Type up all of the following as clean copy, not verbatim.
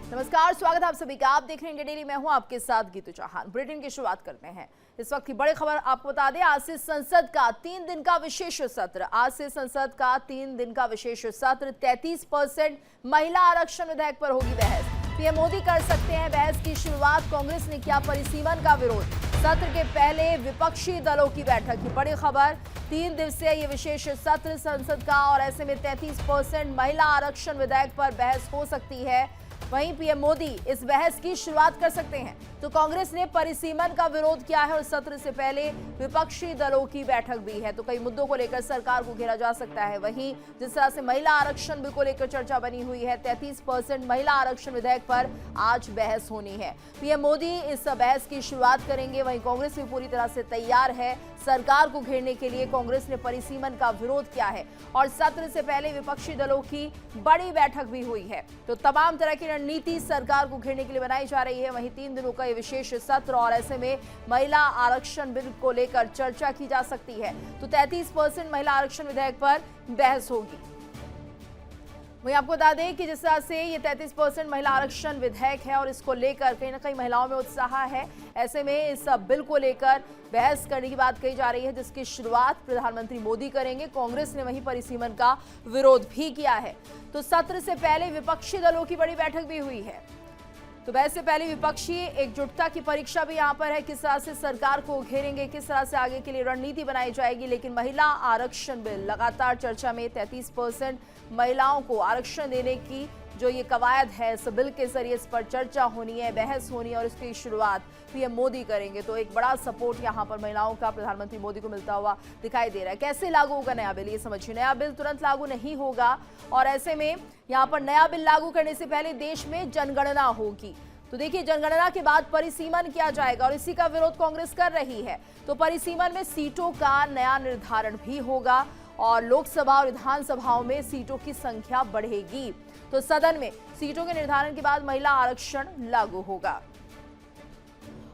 नमस्कार, स्वागत है आप सभी का। आप देख रहे हैं इंडिया डेली। मैं हूं आपके साथ गीतू चौहान। बुलेटिन की शुरुआत करते हैं। इस वक्त की बड़ी खबर आपको बता दें, आज से संसद का 3 दिन का विशेष सत्र। आज से संसद का 3 दिन का विशेष सत्र। 33% महिला आरक्षण विधेयक पर होगी बहस। पीएम मोदी कर सकते हैं बहस की शुरुआत। कांग्रेस ने किया परिसीमन का विरोध। सत्र के पहले विपक्षी दलों की बैठक की बड़ी खबर। 3 दिवसीय ये विशेष सत्र संसद का, और ऐसे में 33% महिला आरक्षण विधेयक पर बहस हो सकती है। वहीं पीएम मोदी इस बहस की शुरुआत कर सकते हैं। तो कांग्रेस ने परिसीमन का विरोध किया है और सत्र से पहले विपक्षी दलों की बैठक भी है। तो कई मुद्दों को लेकर सरकार को घेरा जा सकता है। वहीं जिस तरह से महिला आरक्षण बिल को लेकर चर्चा बनी हुई है, 33% महिला आरक्षण विधेयक पर आज बहस होनी है। पीएम मोदी इस बहस की शुरुआत करेंगे। वहीं कांग्रेस भी पूरी तरह से तैयार है सरकार को घेरने के लिए। कांग्रेस ने परिसीमन का विरोध किया है और सत्र से पहले विपक्षी दलों की बड़ी बैठक भी हुई है। तो तमाम तरह की रणनीति सरकार को घेरने के लिए बनाई जा रही है। वहीं 3 दिनों का ये विशेष सत्र, और ऐसे में महिला आरक्षण बिल को लेकर चर्चा की जा सकती है। तो 33% महिला आरक्षण विधेयक पर बहस होगी। वहीं आपको बता दें कि जिस तरह से ये 33% महिला आरक्षण विधेयक है और इसको लेकर कहीं ना कहीं महिलाओं में उत्साह है। ऐसे में इस बिल को लेकर बहस करने की बात कही जा रही है, जिसकी शुरुआत प्रधानमंत्री मोदी करेंगे। कांग्रेस ने वहीं परिसीमन का विरोध भी किया है। तो सत्र से पहले विपक्षी दलों की बड़ी बैठक भी हुई है। तो बहस से पहले विपक्षी एकजुटता की परीक्षा भी यहां पर है। किस तरह से सरकार को घेरेंगे, किस तरह से आगे के लिए रणनीति बनाई जाएगी। लेकिन महिला आरक्षण बिल लगातार चर्चा में। 33% महिलाओं को आरक्षण देने की जो ये कवायद है, इस बिल के जरिए इस पर चर्चा होनी है, बहस होनी है, और इसकी शुरुआत पीएम मोदी करेंगे। तो एक बड़ा सपोर्ट यहां पर महिलाओं का प्रधानमंत्री मोदी को मिलता हुआ दिखाई दे रहा है। कैसे लागू होगा नया बिल, ये समझिए। नया बिल तुरंत लागू नहीं होगा, और ऐसे में यहां पर नया बिल लागू करने से पहले देश में जनगणना होगी। तो देखिए, जनगणना के बाद परिसीमन किया जाएगा, और इसी का विरोध कांग्रेस कर रही है। तो परिसीमन में सीटों का नया निर्धारण भी होगा, और लोकसभा और विधानसभाओं में सीटों की संख्या बढ़ेगी। तो सदन में सीटों के निर्धारण के बाद महिला आरक्षण लागू होगा।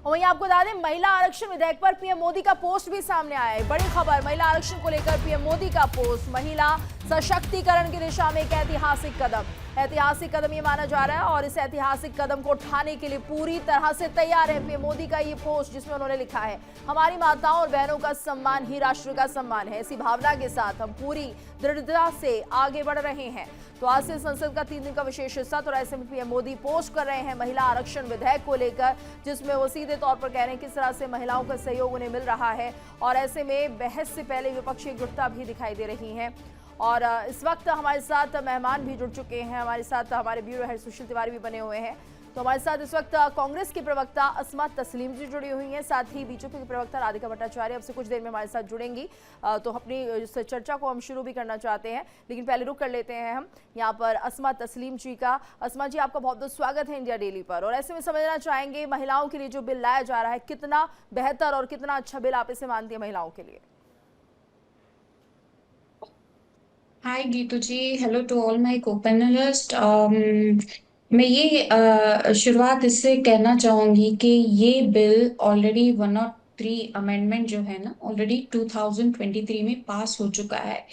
और वहीं आपको बता दें, महिला आरक्षण विधेयक पर पीएम मोदी का पोस्ट भी सामने आया है। बड़ी खबर, महिला आरक्षण को लेकर पीएम मोदी का पोस्ट। महिला सशक्तिकरण की दिशा में एक ऐतिहासिक कदम। ऐतिहासिक कदम ये माना जा रहा है, और इस ऐतिहासिक कदम को उठाने के लिए पूरी तरह से तैयार है पीएम मोदी का ये पोस्ट, जिसमें उन्होंने लिखा है, हमारी माताओं और बहनों का सम्मान ही राष्ट्र का सम्मान है। इसी भावना के साथ हम पूरी दृढ़ता से आगे बढ़ रहे हैं। तो आज से संसद का 3 दिन का विशेष सत्र, और ऐसे में पीएम मोदी पोस्ट कर रहे हैं महिला आरक्षण विधेयक को लेकर, जिसमें वो सीधे तौर पर कह रहे हैं किस तरह से महिलाओं का सहयोग उन्हें मिल रहा है। और ऐसे में बहस से पहले विपक्षी एकजुटता भी दिखाई दे रही है। और इस वक्त हमारे साथ मेहमान भी जुड़ चुके हैं। हमारे साथ हमारे ब्यूरो हेड सुशील तिवारी भी बने हुए हैं। तो हमारे साथ इस वक्त कांग्रेस की प्रवक्ता अस्मा तस्लीम जी जुड़ी हुई हैं, साथ ही बीजेपी की प्रवक्ता राधिका भट्टाचार्य अब से कुछ देर में हमारे साथ जुड़ेंगी। तो अपनी इस चर्चा को हम शुरू भी करना चाहते हैं, लेकिन पहले रुक कर लेते हैं हम यहाँ पर अस्मा तस्लीम जी का। अस्मा जी, आपका बहुत बहुत स्वागत है इंडिया डेली पर। और ऐसे में समझना चाहेंगे, महिलाओं के लिए जो बिल लाया जा रहा है, कितना बेहतर और कितना अच्छा बिल आप इसे मानती है महिलाओं के लिए? हाय गीतू जी, हेलो टू ऑल माय को-पैनलिस्ट। मैं ये शुरुआत इससे कहना चाहूंगी कि ये बिल ऑलरेडी 103 अमेंडमेंट जो है ना, ऑलरेडी 2023 में पास हो चुका है।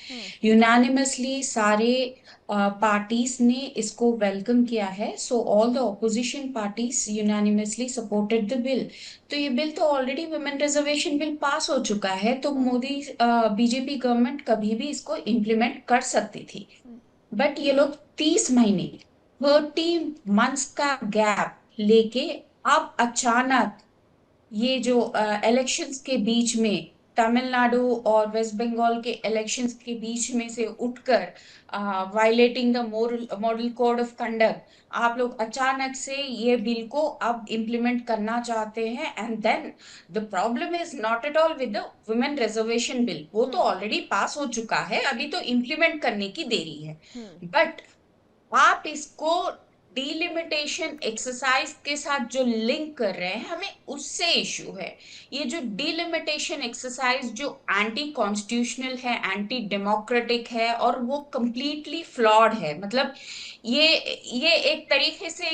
यूनानिमसली सारे पार्टीज ने इसको वेलकम किया है। So all the opposition parties unanimously supported the bill. तो ये बिल तो already women reservation bill pass हो चुका है, तो मोदी बीजेपी गवर्नमेंट कभी भी इसको इम्प्लीमेंट कर सकती थी। बट ये लोग 30 महीने 30 मंथ्स का गैप लेके अब अचानक ये जो इलेक्शंस के बीच में, तमिलनाडु और वेस्ट बंगाल के इलेक्शंस के बीच में से उठकर violating the model code of conduct, आप लोग अचानक से ये बिल को अब इम्प्लीमेंट करना चाहते हैं। And then the problem is not at all with the women reservation bill, वो तो ऑलरेडी पास हो चुका है, अभी तो इम्प्लीमेंट करने की देरी है। बट आप इसको डिलिमिटेशन एक्सरसाइज के साथ जो लिंक कर रहे हैं, हमें उससे इश्यू है। ये जो डिलिमिटेशन एक्सरसाइज जो एंटी कॉन्स्टिट्यूशनल है, एंटी डेमोक्रेटिक है, और वो कंप्लीटली फ्लॉड है। मतलब ये एक तरीके से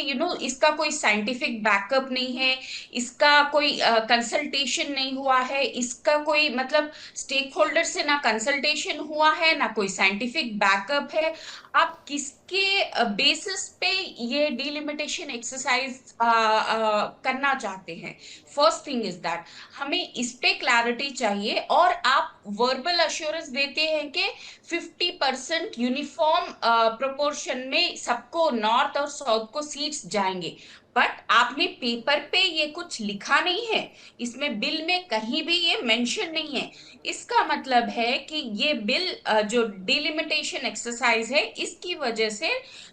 इसका कोई साइंटिफिक बैकअप नहीं है, इसका कोई कंसल्टेशन नहीं हुआ है, इसका कोई मतलब स्टेक होल्डर से ना कंसल्टेशन हुआ है, ना कोई साइंटिफिक बैकअप है। आप किसके बेसिस पे ये डिलिमिटेशन एक्सरसाइज करना चाहते हैं? फर्स्ट थिंग इज दैट हमें इस पे क्लैरिटी चाहिए। और आप वर्बल अश्योरेंस देते हैं कि 50% यूनिफॉर्म प्रोपोर्शन में सबको नॉर्थ और साउथ को सीट्स जाएंगे, बट आपने पेपर पे ये कुछ लिखा नहीं है, इसमें बिल में कहीं भी ये मेंशन नहीं है। इसका मतलब है कि ये बिल जो डिलिमिटेशन एक्सरसाइज है, इसकी वजह से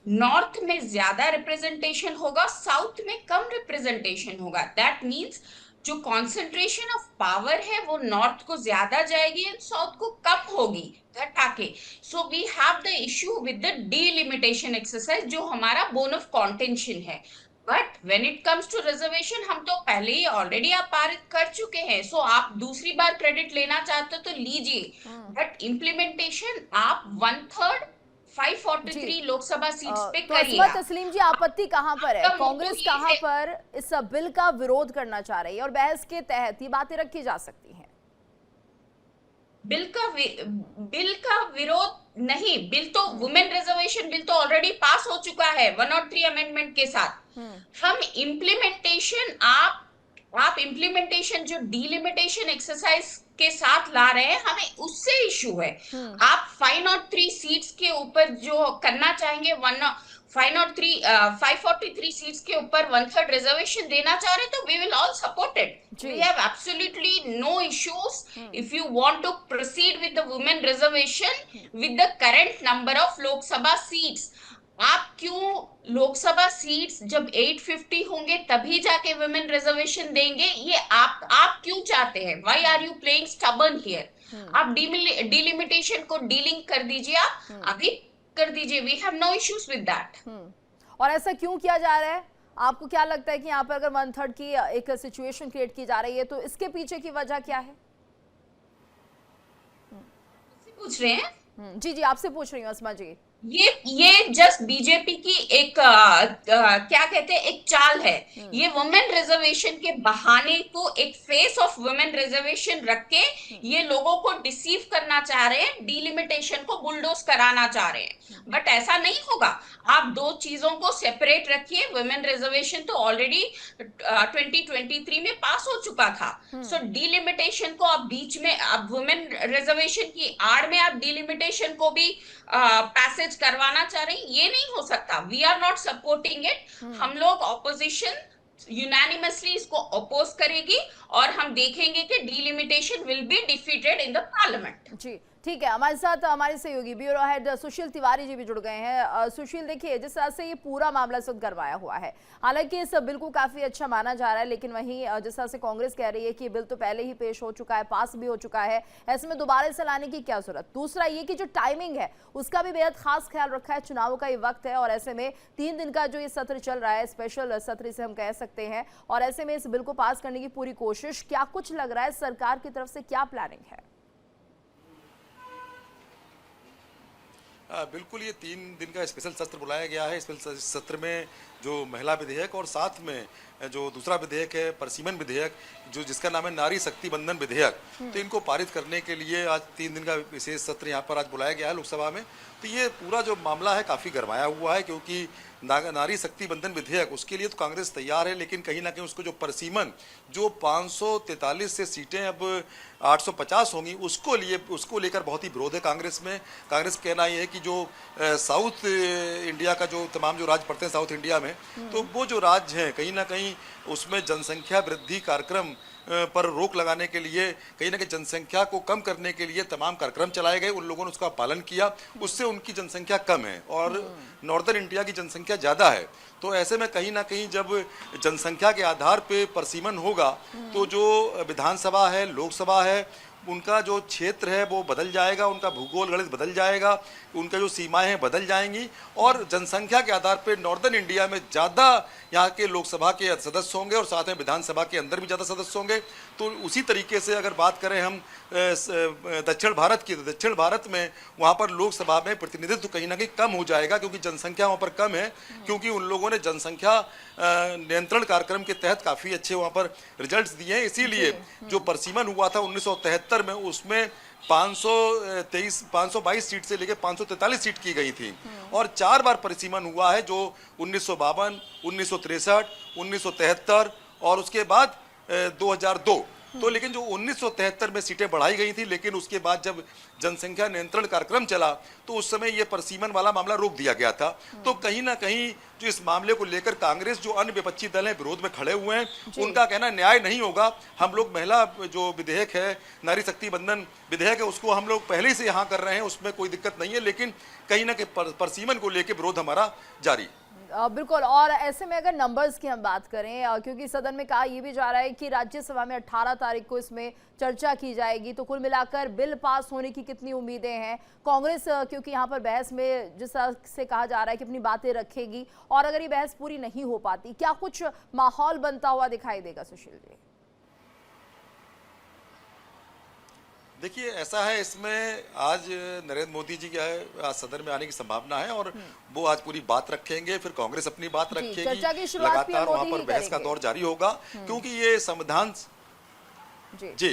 नॉर्थ में ज्यादा रिप्रेजेंटेशन होगा, साउथ में कम रिप्रेजेंटेशन होगा। दैट मींस जो कॉन्सेंट्रेशन ऑफ पावर है वो नॉर्थ को ज्यादा जाएगी एंड साउथ को कम होगी घटाके। So we have the issue with the delimitation exercise, जो हमारा बोन ऑफ कॉन्टेंशन है। But when it comes to reservation, हम तो पहले ही ऑलरेडी आप पारित कर चुके हैं। सो आप दूसरी बार क्रेडिट लेना चाहते हो तो लीजिए, बट इम्प्लीमेंटेशन आप 1/3 जी 543 लोकसभा सीट्स पे तो अस्मा करिएगा। तस्लीम जी, आपत्ति कहाँ पर है? आपका मोटो कांग्रेस ये कहाँ है। पर इस बिल का विरोध करना चाह रही है और बहस के तहत ये बातें रखी जा सकती हैं? बिल का विरोध नहीं, बिल तो वुमेन रिजर्वेशन बिल तो ऑलरेडी पास हो चुका है 103 अमेंडमेंट के साथ। हम इम्प्लीमेंटेशन आप इम्प्लीमेंटेशन जो डिलिमिटेशन एक्सरसाइज के साथ ला रहे हैं, हमें उससे इशू है। आप 503 सीट्स के ऊपर जो करना चाहेंगे, 543 सीट्स के ऊपर 1/3 रिजर्वेशन देना चाह रहे, तो we will all support it. We have absolutely no issues if you want to proceed with the women reservation with the current number of Lok Sabha seats. आप क्यों लोकसभा सीट्स जब 850 होंगे तभी जाके वुमेन रिजर्वेशन देंगे? ये आप क्यों चाहते हैं? Why are you playing stubborn here? आप डिलिमिटेशन को डीलिंग कर दीजिए, आप अभी कर दीजिए। We have no issues with that. और ऐसा क्यों किया जा रहा है? आपको क्या लगता है कि यहाँ पर अगर 1/3 की एक सिचुएशन क्रिएट की जा रही है तो इसके पीछे की वजह क्या है? पूछ रहे हैं? जी जी, आपसे पूछ रही हूँ अस्मा जी। ये जस्ट बीजेपी की एक क्या कहते हैं, एक चाल है। ये वुमेन रिजर्वेशन के बहाने को एक फेस ऑफ वुमेन रिजर्वेशन रख के ये लोगों को डिसीव करना चाह रहे हैं, डिलिमिटेशन को बुलडोज कराना चाह रहे हैं। बट ऐसा नहीं होगा। आप दो चीजों को सेपरेट रखिए। वुमेन रिजर्वेशन तो ऑलरेडी 2023 में पास हो चुका था। सो डिलिमिटेशन को आप बीच में, अब वुमेन रिजर्वेशन की आड़ में आप डिलिमिटेशन को भी पैसेज करवाना चाह रहे हैं, ये नहीं हो सकता। We are not supporting it. हम लोग ऑपोजिशन यूनानिमसली इसको अपोज करेगी और हम देखेंगे कि delimitation will be defeated in the parliament. जी ठीक है, हमारे साथ हमारे सहयोगी ब्यूरो हेड सुशील तिवारी जी भी जुड़ गए हैं। सुशील, देखिए जिस तरह से ये पूरा मामला इस वक्त गरमाया हुआ है, हालांकि इस बिल को काफी अच्छा माना जा रहा है, लेकिन वहीं जिस तरह से कांग्रेस कह रही है कि बिल तो पहले ही पेश हो चुका है, पास भी हो चुका है, ऐसे में दोबारा इसे लाने की क्या जरूरत? दूसरा ये कि जो टाइमिंग है उसका भी बेहद खास ख्याल रखा है, चुनाव का ये वक्त है और ऐसे में 3 दिन का जो ये सत्र चल रहा है, स्पेशल सत्र इसे हम कह सकते हैं, और ऐसे में इस बिल को पास करने की पूरी कोशिश, क्या कुछ लग रहा है सरकार की तरफ से, क्या प्लानिंग है? बिल्कुल, ये 3 दिन का स्पेशल सत्र बुलाया गया है। स्पेशल सत्र में जो महिला विधेयक और साथ में जो दूसरा विधेयक है परसीमन विधेयक, जो जिसका नाम है नारी शक्ति बंधन विधेयक, तो इनको पारित करने के लिए आज 3 दिन का विशेष सत्र यहाँ पर आज बुलाया गया है लोकसभा में। तो ये पूरा जो मामला है काफ़ी गरमाया हुआ है, क्योंकि नारी शक्ति बंधन विधेयक उसके लिए तो कांग्रेस तैयार है, लेकिन कहीं ना कहीं उसको जो परसीमन, जो 543 से सीटें अब 850 होंगी, उसको लेकर बहुत ही विरोध है कांग्रेस में। कांग्रेस कहना ये है कि जो साउथ इंडिया का जो तमाम जो राज्य पड़ते हैं साउथ इंडिया में, तो वो जो राज्य हैं कहीं ना कहीं उसमें जनसंख्या वृद्धि कार्यक्रम पर रोक लगाने के लिए, कहीं ना कहीं जनसंख्या को कम करने के लिए तमाम कार्यक्रम चलाए गए, उन लोगों ने उसका पालन किया, उससे उनकी जनसंख्या कम है और नॉर्दर्न इंडिया की जनसंख्या ज़्यादा है। तो ऐसे में कहीं ना कहीं जब जनसंख्या के आधार पे परसीमन होगा, तो जो विधानसभा है, लोकसभा है, उनका जो क्षेत्र है वो बदल जाएगा, उनका भूगोल गणित बदल जाएगा, उनका जो सीमाएं हैं बदल जाएंगी और जनसंख्या के आधार पर नॉर्दर्न इंडिया में ज़्यादा यहाँ के लोकसभा के सदस्य होंगे और साथ में विधानसभा के अंदर भी ज़्यादा सदस्य होंगे। तो उसी तरीके से अगर बात करें हम दक्षिण भारत की, तो दक्षिण भारत में वहाँ पर लोकसभा में प्रतिनिधित्व कहीं ना कहीं कम हो जाएगा, क्योंकि जनसंख्या वहाँ पर कम है, क्योंकि उन लोगों ने जनसंख्या नियंत्रण कार्यक्रम के तहत काफ़ी अच्छे वहाँ पर रिजल्ट्स दिए हैं। इसीलिए जो परिसीमन हुआ था 1973 में, उसमें 522 सीट से लेकर 543 सीट की गई थी, और 4 बार परिसीमन हुआ है, जो 1952, 1963, 1973 और उसके बाद 2002। तो लेकिन जो 1973 में सीटें बढ़ाई गई थी, लेकिन उसके बाद जब जनसंख्या नियंत्रण कार्यक्रम चला तो उस समय ये परिसीमन वाला मामला रोक दिया गया था। तो कहीं ना कहीं जो इस मामले को लेकर कांग्रेस, जो अन्य विपक्षी दल हैं, विरोध में खड़े हुए हैं, उनका कहना न्याय नहीं होगा। हम लोग महिला जो विधेयक है, नारी शक्ति बंधन विधेयक है, उसको हम लोग पहले से यहाँ कर रहे हैं, उसमें कोई दिक्कत नहीं है, लेकिन कहीं ना कहीं परिसीमन को लेकर विरोध हमारा जारी। बिल्कुल। और ऐसे में अगर नंबर्स की हम बात करें, क्योंकि सदन में कहा यह भी जा रहा है कि राज्यसभा में 18 तारीख को इसमें चर्चा की जाएगी, तो कुल मिलाकर बिल पास होने की कितनी उम्मीदें हैं? कांग्रेस क्योंकि यहाँ पर बहस में जिस तरह से कहा जा रहा है कि अपनी बातें रखेगी, और अगर ये बहस पूरी नहीं हो पाती, क्या कुछ माहौल बनता हुआ दिखाई देगा सुशील जी? देखिए, ऐसा है, इसमें आज नरेंद्र मोदी जी क्या है, आज सदन में आने की संभावना है, और वो आज पूरी बात रखेंगे, फिर कांग्रेस अपनी बात रखेगी, लगातार वहां पर बहस का दौर जारी होगा, क्योंकि ये संविधान जी,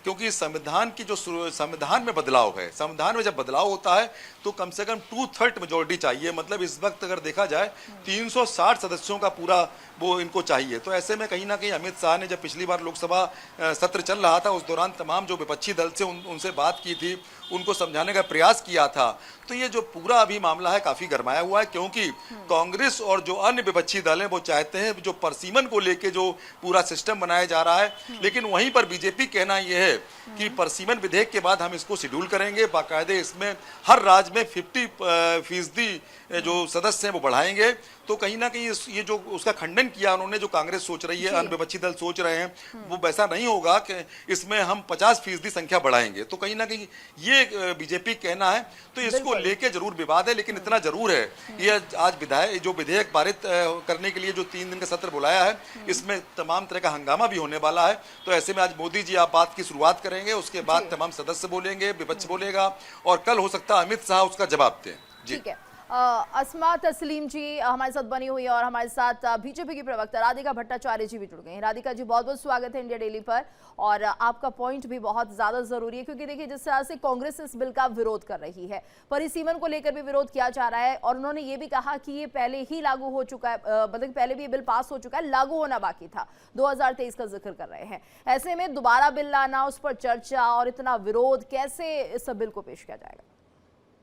क्योंकि संविधान की जो संविधान में बदलाव है, संविधान में जब बदलाव होता है तो कम से कम 2/3 मेजोरिटी चाहिए। मतलब इस वक्त अगर देखा जाए 360 सदस्यों का पूरा वो इनको चाहिए। तो ऐसे में कहीं ना कहीं अमित शाह ने जब पिछली बार लोकसभा सत्र चल रहा था, उस दौरान तमाम जो विपक्षी दल से उनसे बात की थी, उनको समझाने का प्रयास किया था। तो ये जो पूरा अभी मामला है काफी गरमाया हुआ है, क्योंकि कांग्रेस और जो अन्य विपक्षी दल हैं वो चाहते हैं जो परिसीमन को लेके जो पूरा सिस्टम बनाया जा रहा है, लेकिन वहीं पर बीजेपी कहना यह है कि परिसीमन विधेयक के बाद हम इसको शेड्यूल करेंगे, बाकायदे इसमें हर राज्य में 50% जो सदस्य हैं वो बढ़ाएंगे। तो कहीं ना कहीं ये जो उसका खंडन किया उन्होंने, जो कांग्रेस सोच रही है, अन्य विपक्षी दल सोच रहे हैं, वो वैसा नहीं होगा कि इसमें हम 50% संख्या बढ़ाएंगे। तो कहीं ना कहीं ये बीजेपी कहना है, तो इसको लेके जरूर विवाद है, लेकिन इतना जरूर है, ये आज जो विधेयक पारित करने के लिए जो 3 दिन का सत्र बुलाया है, इसमें तमाम तरह का हंगामा भी होने वाला है। तो ऐसे में आज मोदी जी आप बात की शुरुआत करेंगे, उसके बाद तमाम सदस्य बोलेंगे, विपक्ष बोलेगा, और कल हो सकता है अमित शाह उसका जवाब दें। ठीक है। अस्मा तस्लीम जी हमारे साथ बनी हुई है, और हमारे साथ बीजेपी की प्रवक्ता राधिका भट्टाचार्य जी भी जुड़ गए हैं। राधिका जी, बहुत बहुत स्वागत है इंडिया डेली पर, और आपका पॉइंट भी बहुत ज्यादा जरूरी है, क्योंकि देखिए जिस तरह से कांग्रेस इस बिल का विरोध कर रही है, परिसीमन को लेकर भी विरोध किया जा रहा है, और उन्होंने ये भी कहा कि ये पहले ही लागू हो चुका है, मतलब पहले भी ये बिल पास हो चुका है, लागू होना बाकी था, 2023 का जिक्र कर रहे हैं। ऐसे में दोबारा बिल लाना, उस पर चर्चा और इतना विरोध, कैसे इस बिल को पेश किया जाएगा?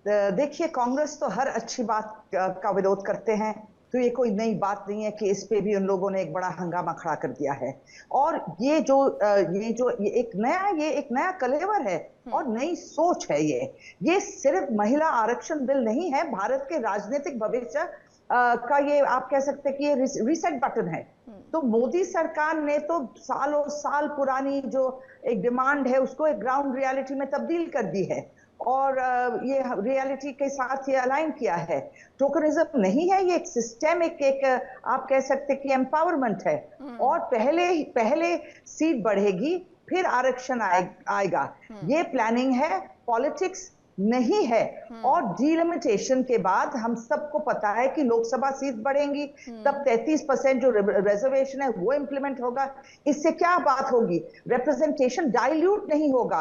देखिए, कांग्रेस तो हर अच्छी बात का विरोध करते हैं, तो ये कोई नई बात नहीं है कि इस पे भी उन लोगों ने एक बड़ा हंगामा खड़ा कर दिया है। और ये एक नया कलेवर है और नई सोच है। ये सिर्फ महिला आरक्षण बिल नहीं है, भारत के राजनीतिक भविष्य का ये आप कह सकते हैं कि ये रीसेट बटन है। तो मोदी सरकार ने तो सालों साल पुरानी जो एक डिमांड है उसको एक ग्राउंड रियलिटी में तब्दील कर दी है, और ये रियलिटी के साथ ये अलाइन किया है। टोकनिज्म नहीं है, ये एक सिस्टेमिक एक आप कह सकते कि एम्पावरमेंट है, और पहले सीट बढ़ेगी फिर आरक्षण आएगा। ये प्लानिंग है, पॉलिटिक्स नहीं है। और डिलिमिटेशन के बाद हम सबको पता है कि लोकसभा सीट बढ़ेंगी, तब 33% जो रिजर्वेशन है वो इंप्लीमेंट होगा। इससे क्या बात होगी? रिप्रेजेंटेशन डाइल्यूट नहीं होगा,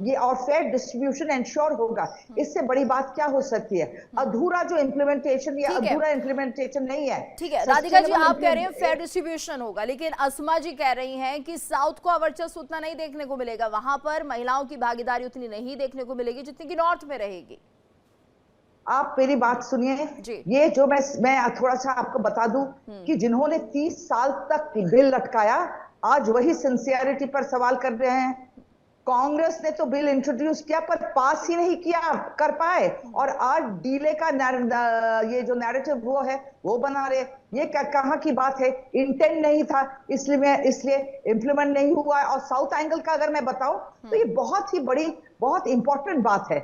ये और फेयर डिस्ट्रीब्यूशन इंश्योर होगा। इससे बड़ी बात क्या हो सकती है? अधूरा जो इम्प्लीमेंटेशन, ये अधूरा इम्प्लीमेंटेशन नहीं है। ठीक है राधिका जी, आप कह रहे हैं फेयर डिस्ट्रीब्यूशन होगा, लेकिन अस्मा जी कह रही हैं कि साउथ को वर्चस्व उतना नहीं देखने को मिलेगा, वहां पर महिलाओं की भागीदारी उतनी नहीं देखने को मिलेगी जितनी कि नॉर्थ में रहेगी। आप मेरी बात सुनिए, ये जो मैं थोड़ा सा आपको बता दूं कि जिन्होंने 30 साल तक बिल लटकाया, आज वही सिंसियरिटी पर सवाल कर रहे हैं। कांग्रेस ने तो बिल इंट्रोड्यूस किया पर पास ही नहीं कर पाए, और आज डीले का ये जो नैरेटिव वो है वो बना रहे। ये कहाँ की बात है? इंटेंट नहीं था, इसलिए इंप्लीमेंट नहीं हुआ। और साउथ एंगल का अगर मैं बताऊं तो ये बहुत ही बड़ी, बहुत इंपॉर्टेंट बात है।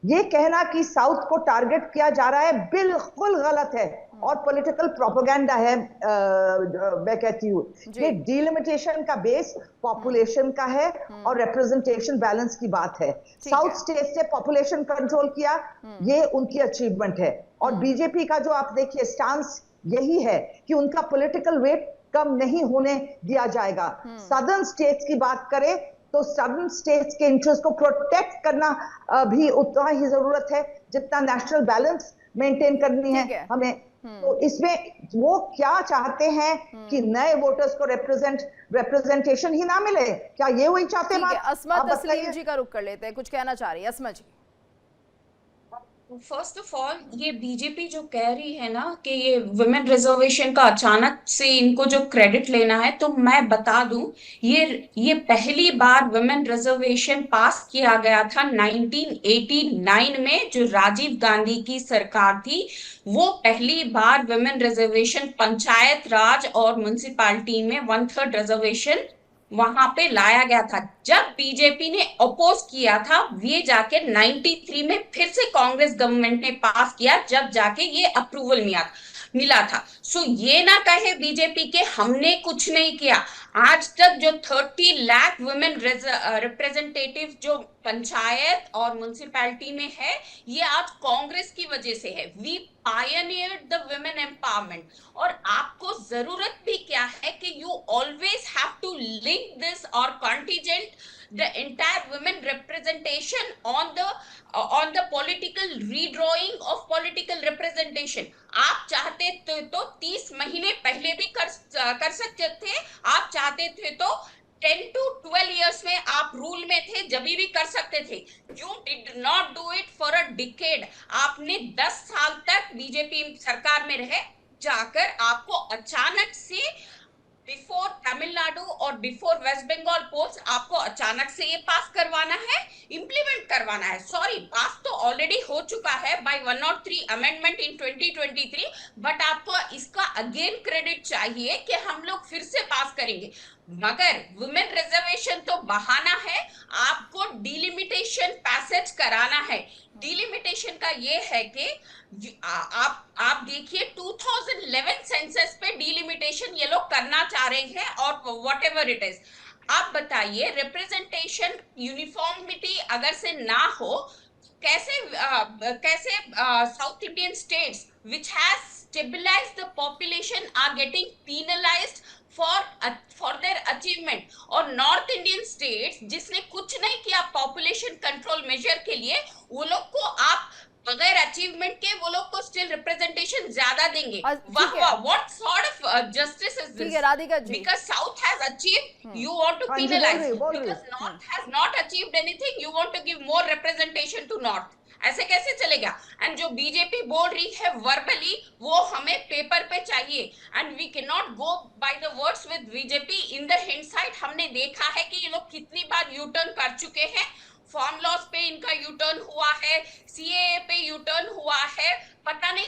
ये कहना कि साउथ को टारगेट किया जा रहा है बिल्कुल गलत है। और पॉलिटिकल प्रोपेगेंडा है। मैं कहती हूँ ये डिलिमिटेशन का बेस पॉपुलेशन का है और रिप्रेजेंटेशन बैलेंस की बात है। साउथ स्टेट से पॉपुलेशन कंट्रोल किया, ये उनकी अचीवमेंट है। और बीजेपी का जो आप देखिए स्टांस यही है कि उनका पॉलिटिकल वेट कम नहीं होने दिया जाएगा। सदर्न स्टेट्स की बात करें तो सदर्न स्टेट्स के इंटरेस्ट को प्रोटेक्ट करना भी उतना ही जरूरत है जितना नेशनल बैलेंस मेंटेन करनी है हमें। तो इसमें वो क्या चाहते हैं कि नए वोटर्स को रिप्रेजेंटेशन ही ना मिले, क्या ये वही चाहते हैं? अस्मत तस्लीम जी का रुख कर लेते हैं, कुछ कहना चाह रही है अस्मत जी। फर्स्ट ऑफ ऑल ये बीजेपी जो कह रही है ना कि ये वुमेन रिजर्वेशन का अचानक से इनको जो क्रेडिट लेना है, तो मैं बता दूं ये पहली बार वुमेन रिजर्वेशन पास किया गया था 1989 में, जो राजीव गांधी की सरकार थी। वो पहली बार वुमेन रिजर्वेशन पंचायत राज और म्युनिसिपैलिटी में 1/3 रिजर्वेशन वहां पे लाया गया था। जब बीजेपी ने अपोज किया था, ये जाके 93 में फिर से कांग्रेस गवर्नमेंट ने पास किया, जब जाके ये अप्रूवल मिला था। सो ये ना कहे बीजेपी के हमने कुछ नहीं किया। आज तक जो 30 लाख वुमेन रिप्रेजेंटेटिव जो पंचायत और म्युनिसिपैलिटी में है, ये आज कांग्रेस की वजह से है। We pioneered the women empowerment. और आपको जरूरत भी क्या है कि you always have to link this और contingent the entire women representation on the political redrawing of political representation। आप चाहते थे तो 30 महीने पहले भी कर सकते थे। आप चाहते थे तो 10 to 12 years में आप रूल में थे, जब भी कर सकते थे। You did not do it for a decade। आपने 10 साल तक बीजेपी सरकार में रहे, जाकर आपको अचानक से बिफोर तमिलनाडु और बिफोर वेस्ट बंगाल पोल्स आपको अचानक से ये पास करवाना है, इंप्लीमेंट करवाना है। सॉरी, पास तो ऑलरेडी हो चुका है बाय 103 अमेंडमेंट इन 2023, बट आपको इसका अगेन क्रेडिट चाहिए कि हम लोग फिर से पास करेंगे। मगर वुमेन रिजर्वेशन तो बहाना है, आपको डिलिमिटेशन पैसेज कराना है। डिलिमिटेशन का ये है कि आप देखिए 2011 सेंसस पे डिलिमिटेशन ये लोग करना चाह रहे हैं, और व्हाट एवर इट इज। आप बताइए, रिप्रेजेंटेशन यूनिफॉर्मिटी अगर से ना हो, कैसे south Indian states which has stabilized the population are getting penalized for their achievement, और नॉर्थ इंडियन स्टेट्स जिसने कुछ नहीं किया पॉपुलेशन कंट्रोल मेजर के लिए, वो लोग को आप बगैर अचीवमेंट के वो लोग को स्टिल रिप्रेजेंटेशन ज्यादा देंगे। What sort of justice is this? ठीक है Radhika ji, because south has achieved, you want to penalise. Because north has not achieved anything, you want to give more representation to north. ऐसे कैसे चलेगा? एंड जो BJP बोल रही है वर्बली, वो हमें पेपर पे चाहिए। And we can not go by the words with BJP. In the hindsight हमने देखा है कि ये लोग कितनी बार यू टर्न कर चुके हैं। फॉर्म लॉस पे इनका यू टर्न हुआ है, सीएए पे यू टर्न हुआ है, पता नहीं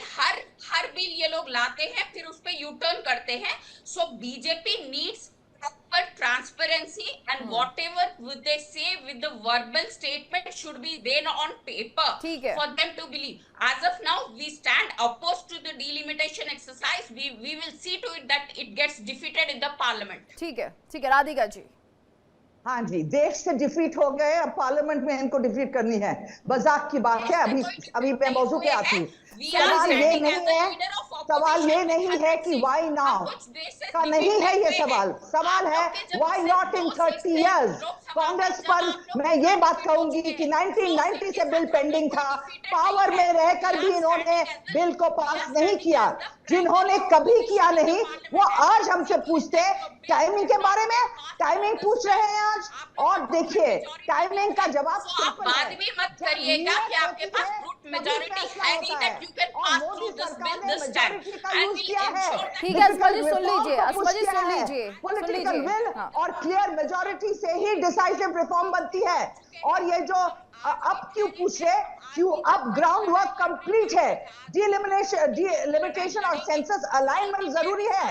हर बिल ये लोग लाते हैं फिर उस पे यू टर्न करते हैं। So BJP needs proper transparency, and whatever they say with the verbal statement should be then on paper for them to believe. As of now, we stand opposed to the delimitation exercise. We will see to it that it gets defeated in the parliament. ठीक है राधिका जी। हाँ जी, देश से defeat हो गए, अब parliament में इनको डिफीट करनी है। मजाक की बात है। अभी मैं मौजू पे आती हूँ। सवाल ये नहीं है कि व्हाई नाउ का नहीं है ये सवाल है why not in 30 years. Congress पर मैं ये बात कहूंगी कि 1990 से बिल पेंडिंग था, पावर में रहकर भी इन्होंने बिल को पास नहीं किया। जिन्होंने कभी किया नहीं वो आज हमसे पूछते टाइमिंग के बारे में, टाइमिंग पूछ रहे हैं आज। और देखिए टाइमिंग का जवाब बाद में मत करिएगा कि आपके पास ब्रूट मेजॉरिटी है नहीं that you can pass through this bill this time. ठीक है अस्मा जी सुन लीजिए पॉलिटिकल विल और क्लियर मेजॉरिटी से ही डिसाइसिव रिफॉर्म बनती है। और ये जो अब क्यों पूछ रहे अब ग्राउंड वर्क कंप्लीट है, डिलिमिटेशन और सेंसस अलाइनमेंट जरूरी है।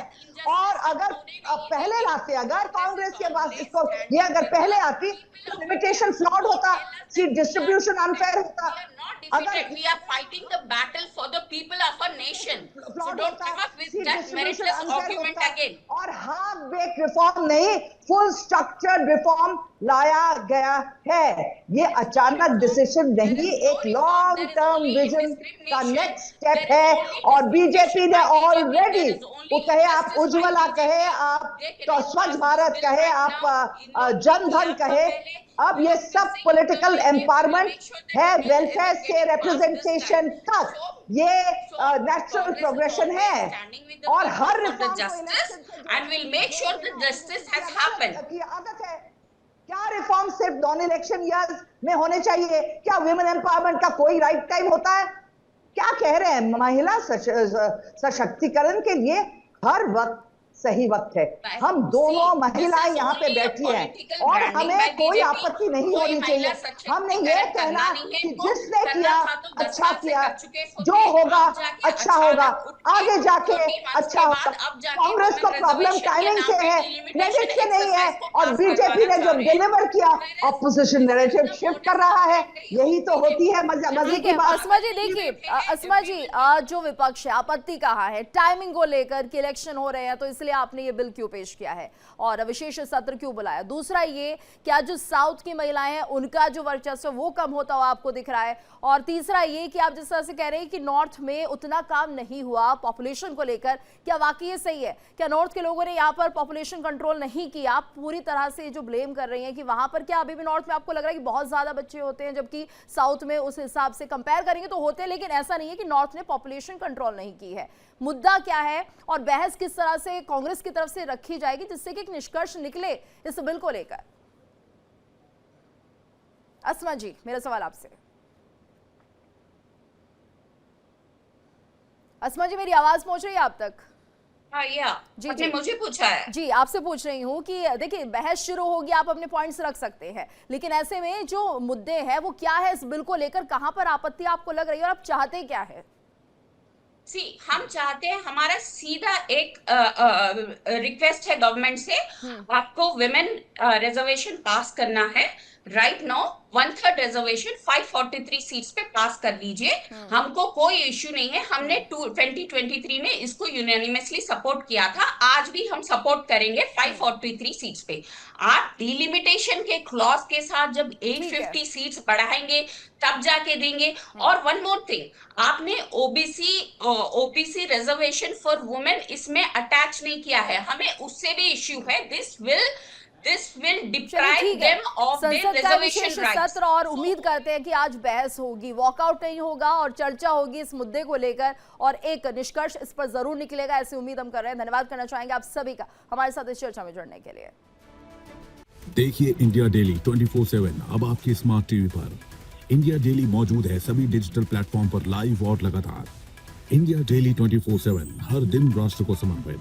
और अगर पहले लाते, अगर कांग्रेस के पास इसको ये अगर पहले आती तो लिमिटेशन फ्लॉड होता, सीट डिस्ट्रीब्यूशन अनफेयर होता। Defeated. We are fighting the battle for the people of our nation. So don't come up with that meritless argument again. और हाफ बेक रिफॉर्म नहीं, फुल स्ट्रक्चर्ड रिफॉर्म लाया गया है। ये अचानक decision नहीं, एक लॉन्ग टर्म विजन का नेक्स्ट स्टेप है। और बीजेपी ने ऑलरेडी, वो कहे आप उज्ज्वला कहे, आप तो स्वच्छ भारत कहे, आप जनधन कहे, अब ये सब पॉलिटिकल एम्पावरमेंट है, वेलफेयर से रिप्रेजेंटेशन तक ये नेचुरल प्रोग्रेशन है। और हर reform and will make sure that justice has happened. की आदत है। क्या रिफॉर्म सिर्फ नॉन इलेक्शन ईयर्स में होने चाहिए? क्या वुमेन एम्पावरमेंट का कोई राइट टाइम होता है? क्या कह रहे हैं? महिला सशक्तिकरण के लिए हर वक्त सही वक्त है। हम दोनों महिलाएं यहाँ पे बैठी हैं और हमें कोई आपत्ति नहीं होनी चाहिए। हमने ये कहना कि जिसने किया अच्छा किया, जो होगा अच्छा होगा, आगे जाके अच्छा होगा। कांग्रेस को प्रॉब्लम टाइमिंग से है, क्रेडिट से नहीं है। और बीजेपी ने जो डिलीवर किया, ऑपोजिशन नैरेटिव शिफ्ट कर रहा है। यही तो होती है मजे की बात। अस्मा जी देखिए, अस्मा जी जो विपक्ष है आपत्ति कहा है टाइमिंग को लेकर कि इलेक्शन हो रहे हैं, तो इसलिए आपने ये बिल क्यों पेश किया है और विशेष सत्र क्यों बुलाया? दूसरा ये, क्या जो साउथ की महिलाएं हैं उनका जो वर्चस्व वो कम होता हुआ आपको दिख रहा है? और तीसरा ये कि आप जिस तरह से कह रहे हैं कि नॉर्थ में उतना काम नहीं हुआ पॉपुलेशन को लेकर, क्या वाकई ये सही है? क्या नॉर्थ के लोगों ने यहाँ पर पॉपुलेशन कंट्रोल नहीं किया? आप पूरी तरह से जो ब्लेम कर रही हैं कि वहां पर क्या अभी भी नॉर्थ में आपको लग रहा है कि बहुत ज्यादा बच्चे होते हैं, जबकि साउथ में उस हिसाब से कंपेयर करेंगे तो होते हैं, लेकिन ऐसा नहीं है कि नॉर्थ ने पॉपुलेशन कंट्रोल नहीं की है। मुद्दा क्या है और बहस किस तरह से कांग्रेस की तरफ से रखी जाएगी जिससे कि एक निष्कर्ष निकले इस बिल को लेकर? अस्मा जी, मेरा सवाल आपसे। अस्मा जी, मेरी आवाज पहुंच रही है आप तक? जी जी, मुझे पूछा है जी, आपसे पूछ रही हूँ कि देखिए बहस शुरू होगी, आप अपने पॉइंट्स रख सकते हैं, लेकिन ऐसे में जो मुद्दे हैं वो क्या है इस बिल को लेकर, कहां पर आपत्ति आपको लग रही है और आप चाहते क्या है? हम चाहते हैं, हमारा सीधा एक रिक्वेस्ट है गवर्नमेंट से, आपको विमेन रिजर्वेशन पास करना है। राइट नाउ 1/3 रिजर्वेशन 543 सीट्स पे पास कर लीजिए, हमको कोई इश्यू नहीं है। हमने 2023 में इसको यूनानिमसली सपोर्ट किया था, आज भी हम सपोर्ट करेंगे 543 सीट्स पे। आप डिलिमिटेशन के क्लॉज के साथ जब 850 सीट्स बढ़ाएंगे तब जाके देंगे। और वन मोर थिंग, आपने ओबीसी रिजर्वेशन फॉर वुमेन इसमें अटैच नहीं किया है, हमें उससे भी इश्यू है। This will deprive them of their reservation rights. सत्र और उम्मीद करते हैं कि आज बहस होगी, वॉकआउट नहीं होगा और चर्चा होगी इस मुद्दे को लेकर और एक निष्कर्ष इस पर जरूर निकलेगा, ऐसी उम्मीद हम कर रहे हैं। धन्यवाद करना चाहेंगे आप सभी का हमारे साथ इस चर्चा में जुड़ने के लिए। देखिए इंडिया डेली 24/7 अब आपके स्मार्ट टीवी पर। इंडिया डेली मौजूद है सभी डिजिटल प्लेटफॉर्म पर लाइव और लगातार। इंडिया डेली 24/7 हर दिन राष्ट्र को समर्पित।